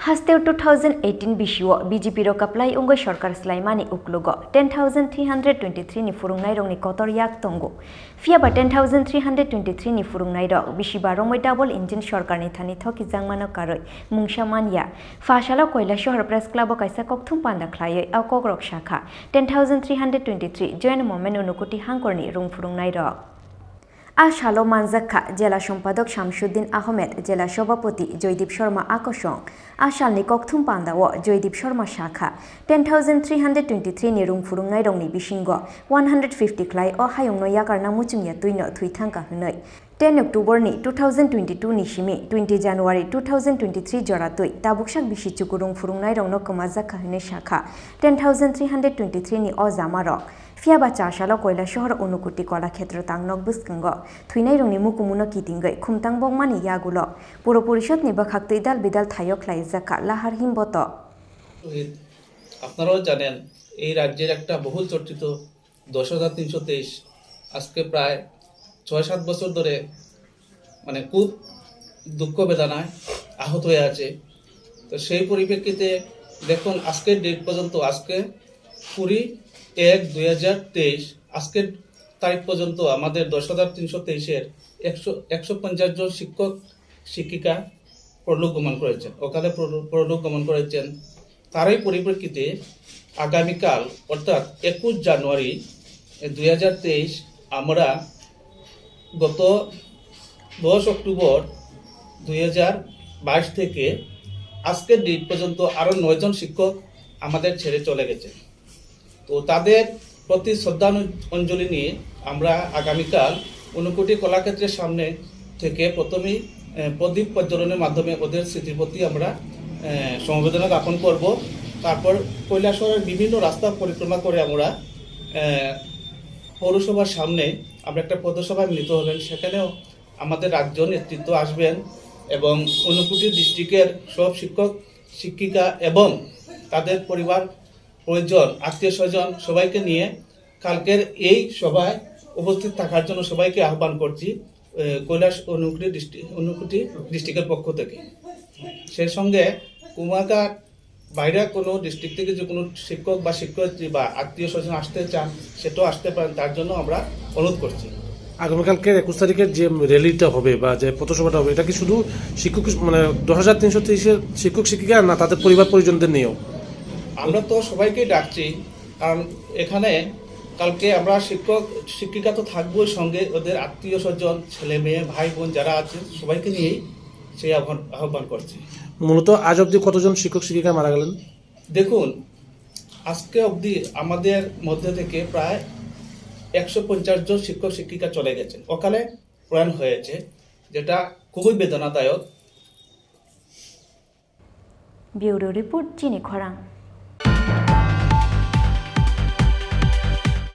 Hasteo 2018 bishiwo BJP ro kaplai ungoi sarkar slaimani uklugo 10,323 ni Phwrwngnairok ni kotor yak tongo. Fiaba 10,323 ni Phwrwngnairok bishiba rongmai double engine sarkar ni thani thoki jangmano karoi mungsa mania. Fashala Kailashaharo press club o kaisa Kokthum Panda Khlaiwi au Kokrok Shakha 10,323 join moment unukuti hangkorni rung Phwrwngnairok. Ashalo Manzakha Jela সম্পাদক Shamsuddin Ahmed Jela Shobapoti Joydeep Sharma Akosong Ashalni Kokthum Panda o Joydeep Sharma Shakha 10,323 ni rung Phwrwngnairok ni bisingo 150 klai o hayungno yakarna muchungya tuino thuithangka hunoi 10 October ni 2022 ni shimi 20 January 2023 joratui tabuksak bisi chukurung Phwrwngnairok no komazakha hune shakha 10,323 ni o jamarok Fiaba chashalo Kailashaharo unukuti kola khetra tangnok buskango thuinairongni mukumuno kitingai khumtang bongmani yagulo puro porishod ni bakhakte dal bidal thayok laizaka lahar himboto আপনারাও জানেন এই রাজ্যের একটা বহুল চর্চিত 10,323 আজকে প্রায় 6-7 বছর ধরে মানে খুব দুঃখ বেদনায় আহত হয়ে আছে তো সেই পরিপ্রেক্ষিতে দেখুন আজকের ডেট পর্যন্ত আজকে 20/1/2023 আজকের তারিখ পর্যন্ত আমাদের 10,323 এর 150 জন শিক্ষক শিক্ষিকা পরলোক গমন করেছেন অকালে পরলোক গমন করেছেন তারই পরিপ্রেক্ষিতে আগামীকাল অর্থাৎ 21 জানুয়ারি 2023 আমরা গত 10 অক্টোবর 2022 থেকে আজকের ডেট পর্যন্ত আরো 9 জন শিক্ষক আমাদের ছেড়ে চলে গেছে তো তাদের প্রতি শ্রদ্ধাঞ্জলি নিয়ে আমরা আগামীকাল ঊনকোটি কলাক্ষেত্রের সামনে থেকে প্রথমেই প্রদীপ প্রজ্বলনের মাধ্যমে ওদের স্মৃতির প্রতি আমরা সমবেদনা জ্ঞাপন করব তারপর কৈলাসহরের বিভিন্ন রাস্তা পরিক্রমা করে আমরা পৌরসভার সামনে আমরা একটা পথসভায় মিলিত হবেন সেখানেও আমাদের রাজ্য নেতৃত্ব আসবেন এবং ঊনকোটি ডিস্ট্রিক্টের সব শিক্ষক শিক্ষিকা এবং তাদের পরিবার পরিজন আত্মীয় স্বজন সবাইকে নিয়ে কালকের এই সভায় উপস্থিত থাকার জন্য সবাইকে আহ্বান করছি ঊনকোটি ডিস্ট্রিক্টের পক্ষ থেকে সেই সঙ্গে কুমারঘাট বাইরে কোনো ডিস্ট্রিক্ট থেকে যে কোনো শিক্ষক বা শিক্ষয়িত্রী বা আত্মীয় স্বজন আসতে চান সেটাও আসতে পারেন তার জন্য আমরা অনুরোধ করছি আগামীকালকে 21 তারিখের যে র্যালিটা হবে বা যে পথসভাটা হবে এটা কি শুধু শিক্ষক মানে 10,323 শিক্ষক শিক্ষিকা না তাদের পরিবার পরিজনদের নিয়েও আমরা তো সবাইকেই ডাকছি কারণ এখানে কালকে আমরা শিক্ষক শিক্ষিকা তো থাকবোই সঙ্গে ওদের আত্মীয় স্বজন ছেলে মেয়ে ভাই বোন যারা আছে সবাইকে নিয়েই সেই আহ্বান করছি মূলত আজ অবধি কতজন শিক্ষক শিক্ষিকা মারা গেলেন দেখুন আজকে অবধি আমাদের মধ্যে থেকে প্রায় 150 জন শিক্ষক শিক্ষিকা চলে গেছেন অকালে প্রয়াণ হয়েছে যেটা খুবই বেদনাদায়ক ব্যুরো রিপোর্ট চিনি খরাং।